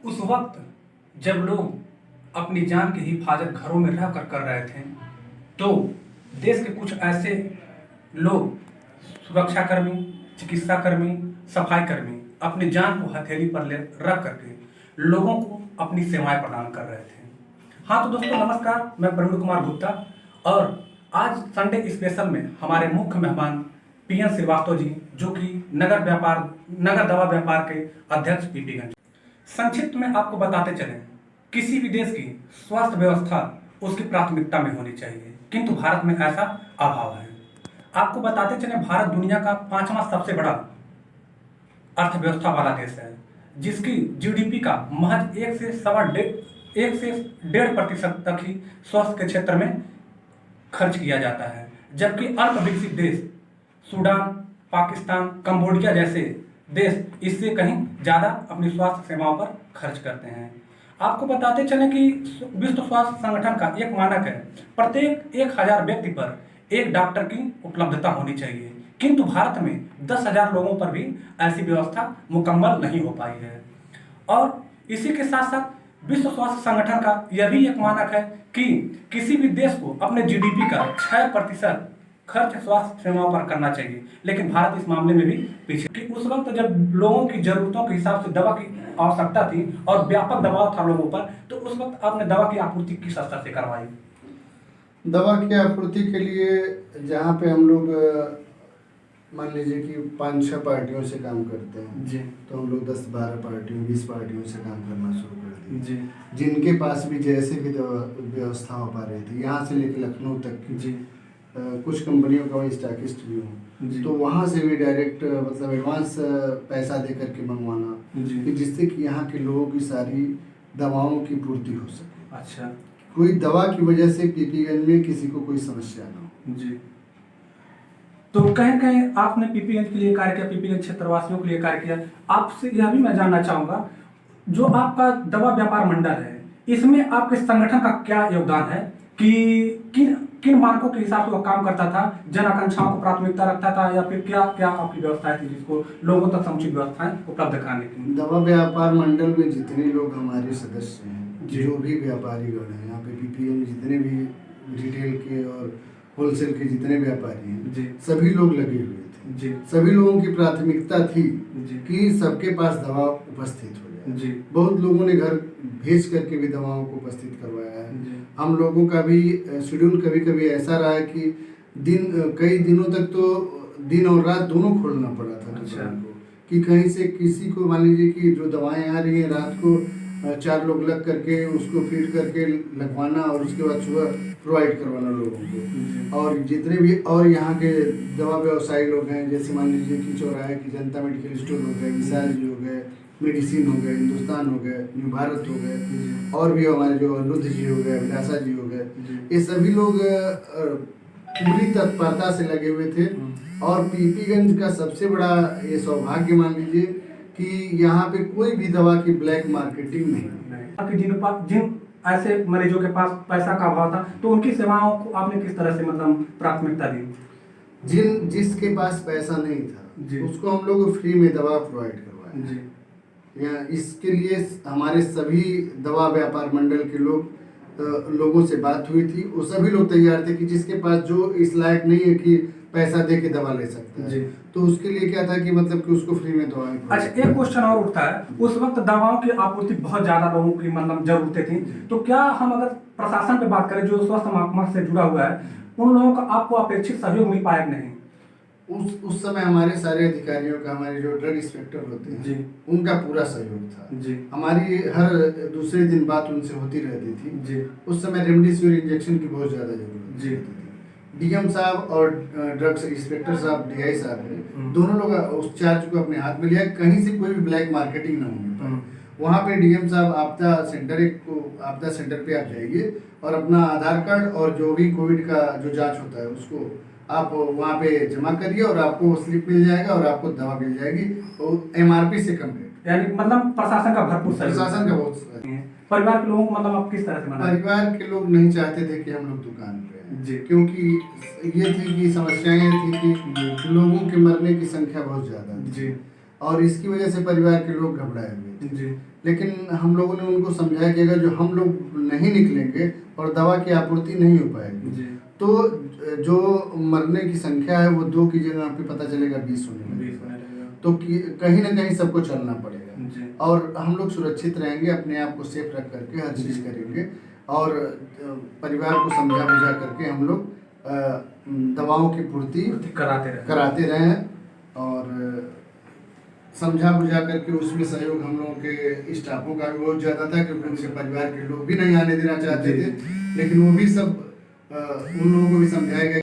उस वक्त जब लोग अपनी जान की हिफाजत घरों में रह कर रहे थे, तो देश के कुछ ऐसे लोग, सुरक्षाकर्मी, चिकित्साकर्मी, सफाई कर्मी अपनी जान को हथेली पर ले रख करके लोगों को अपनी सेवाएं प्रदान कर रहे थे। हाँ तो दोस्तों नमस्कार, मैं प्रवीण कुमार गुप्ता और आज संडे स्पेशल में हमारे मुख्य मेहमान पीएन श्रीवास्तव जी, जो कि नगर दवा व्यापार के अध्यक्ष पीपीगंज। संक्षिप्त में आपको बताते चलें, किसी भी देश की स्वास्थ्य व्यवस्था उसकी प्राथमिकता में होनी चाहिए, किंतु भारत में ऐसा अभाव है। आपको बताते चलें, भारत दुनिया का 5वां सबसे बड़ा अर्थव्यवस्था वाला देश है, जिसकी जीडीपी का महज 1 से 1.5% तक ही स्वास्थ्य के क्षेत्र में खर्च किया जाता है, जबकि अल्प विकसित देश सूडान, पाकिस्तान, कंबोडिया जैसे देश इससे कहीं ज़्यादा अपनी स्वास्थ्य सेवाओं पर खर्च करते हैं। आपको बताते चलें कि विश्व स्वास्थ्य संगठन का एक मानक है, प्रत्येक 1000 व्यक्ति पर एक डॉक्टर की उपलब्धता होनी चाहिए, किंतु भारत में 10,000 लोगों पर भी ऐसी व्यवस्था मुकम्मल नहीं हो पाई है। और इसी के साथ साथ विश्व स्वास्थ्य संगठन का यह भी एक मानक है कि किसी भी देश को अपने जीडीपी का 6% खर्च स्वास्थ्य सेवाओं पर करना चाहिए, लेकिन भारत इस मामले में भी पीछे। कि उस वक्त जब लोगों की जरूरतों के हिसाब से दवा की आवश्यकता थी और व्यापक दबाव था लोगों पर, तो उस वक्त आपने दवा की आपूर्ति किस स्तर से करवाई? दवा की आपूर्ति के लिए जहाँ पे हम लोग मान लीजिए कि 5-6 पार्टियों से काम करते हैं जी, तो हम लोग 10-12 पार्टियों 20 पार्टियों से काम करना शुरू कर दिए जी, जिनके पास भी जैसे भी दवा व्यवस्था हो पा रही थी, यहाँ से लेकर लखनऊ तक की। जी, कुछ कंपनियों का मैं स्टॉकिस्ट भी हूँ, जी, तो वहाँ से भी डायरेक्ट मतलब एडवांस पैसा दे करके मंगवाना, जी। कि जिससे कि यहाँ के लोगों की सारी दवाओं की पूर्ति हो सके। अच्छा, कोई दवा की वजह से पीपीगंज में किसी को कोई समस्या ना हो। जी। तो कहीं कहीं आपने पीपीगंज के लिए कार्य किया, पीपीगंज क्षेत्रवासियों के लिए कार्य किया। आपसे यह भी मैं जानना चाहूँगा, जो आपका दवा व्यापार मंडल है, इसमें आपके संगठन का क्या योगदान है कि किन किन मानकों के हिसाब से वो काम करता था? जन आकांक्षाओं को प्राथमिकता रखता था या फिर क्या क्या आपकी व्यवस्थाएं थी जिसको लोगों तक समुचित व्यवस्थाएं उपलब्ध कराने की? दवा व्यापार मंडल में जितने लोग हमारे सदस्य हैं, जी। जो भी व्यापारी गण हैं, यहाँ पे पीपीएम में जितने भी रिटेल के और होलसेल के जितने व्यापारी हैं, जी, सभी लोग लगे हुए थे। जी, सभी लोगों की प्राथमिकता थी जी, कि सबके पास दवा उपस्थित हो जाए। जी, बहुत लोगों ने घर भेज करके भी दवाओं को उपस्थित करवाया है। जी, हम लोगों का भी शेड्यूल कभी कभी ऐसा रहा है कि कई दिनों तक तो दिन और रात दोनों खोलना पड़ा था दुकान को, कि कहीं से किसी को मान लीजिए कि जो दवाएं आ रही हैं रात को 4 लोग लग करके उसको फीड करके लगवाना और उसके बाद सुबह प्रोवाइड करवाना लोगों को। और जितने भी और यहाँ के दवा व्यवसायी लोग हैं, जैसे मान लीजिए कि चौराहे की जनता मेडिकल स्टोर हो गए, विशाल जी हो गए, मेडिसिन हो गए, हिंदुस्तान हो गए, न्यू भारत हो गए, और भी हमारे जो अनिरुद्ध जी हो गए, अभिलाषा जी हो गए, ये सभी लोग पूरी तत्परता से लगे हुए थे। और पीपीगंज का सबसे बड़ा ये सौभाग्य मान लीजिए कि यहाँ पे कोई भी दवा की ब्लैक मार्केटिंग नहीं। आपके जिन ऐसे मरीजों के पास पैसा का अभाव था, तो उनकी सेवाओं को आपने किस तरह से मतलब प्राथमिकता दी? जिसके पास पैसा नहीं जी। था उसको हम लोग फ्री में दवा प्रोवाइड करवाए। जी, या इसके लिए हमारे सभी दवा व्यापार मंडल के लोगों से बात हुई थी, वो सभी लोग तैयार थे कि जिसके पास जो इस लायक नहीं है कि पैसा दे के दवा ले सकता है, जी। तो उसके लिए क्या था कि मतलब कि उसको फ्री में दवाएं। अच्छा, एक क्वेश्चन और उठता है, उस वक्त दवाओं की आपूर्ति बहुत ज्यादा लोगों की मतलब जरूरतें थी, तो क्या हम अगर प्रशासन पे बात करें जो स्वास्थ्य महकमा से जुड़ा हुआ है, उन लोगों का आपको अपेक्षित सहयोग मिल पाया नहीं? उस समय हमारे सारे अधिकारियों का, हमारे जो ड्रग इंस्पेक्टर होते हैं जी, उनका पूरा सहयोग था। जी, हमारी हर दूसरे दिन बात उनसे होती रहती थी। जी, उस समय रेमडेसिविर इंजेक्शन की बहुत ज़्यादा जरूरत जी। थी। डीएम साहब और ड्रग्स इंस्पेक्टर साहब, डीआई साहब ने दोनों लोग उस चार्ज को अपने हाथ में लिया, कहीं से कोई भी ब्लैक मार्केटिंग ना होने पाए। वहाँ पे डीएम साहब आपदा सेंटर पे आप जाइए और अपना आधार कार्ड और जो भी कोविड का जो जांच होता है उसको आप वहाँ पे जमा करिए और आपको स्लिप मिल जाएगा और आपको दवा मिल जाएगी, और एमआरपी से कम रेट। यानी मतलब प्रशासन का भरपूर सहयोग। प्रशासन का बहुत परिवार के लोगों को मतलब आप किस तरह से मना? परिवार के लोग नहीं चाहते थे कि हम लोग दुकान पे आएं। जी, क्योंकि ये थी कि समस्याएं थी कि लोगों के मरने की संख्या बहुत ज़्यादा थी। जी, और इसकी वजह से परिवार के लोग घबराए हुए थे। जी, लेकिन हम लोगों ने उनको समझाया कि अगर जो हम लोग नहीं निकलेंगे और दवा की आपूर्ति नहीं हो पाएगी जी। तो जो मरने की संख्या है वो 2 की जगह पे पता चलेगा 20 होने लगेगा। 20 होने लगेगा। तो कहीं ना कहीं सबको चलना पड़ेगा जी। और हम लोग सुरक्षित रहेंगे, अपने आप को सेफ रख करके हर चीज़ करेंगे और परिवार को समझा बुझा करके हम लोग दवाओं की पूर्ति कराते रहें और समझा बुझा करके उसमें सहयोग हम लोगों के स्टाफों का भी बहुत ज़्यादा था, क्योंकि उनके परिवार के लोग भी नहीं आने देना चाहते थे, लेकिन वो भी सब उन लोगों को भी समझाया गया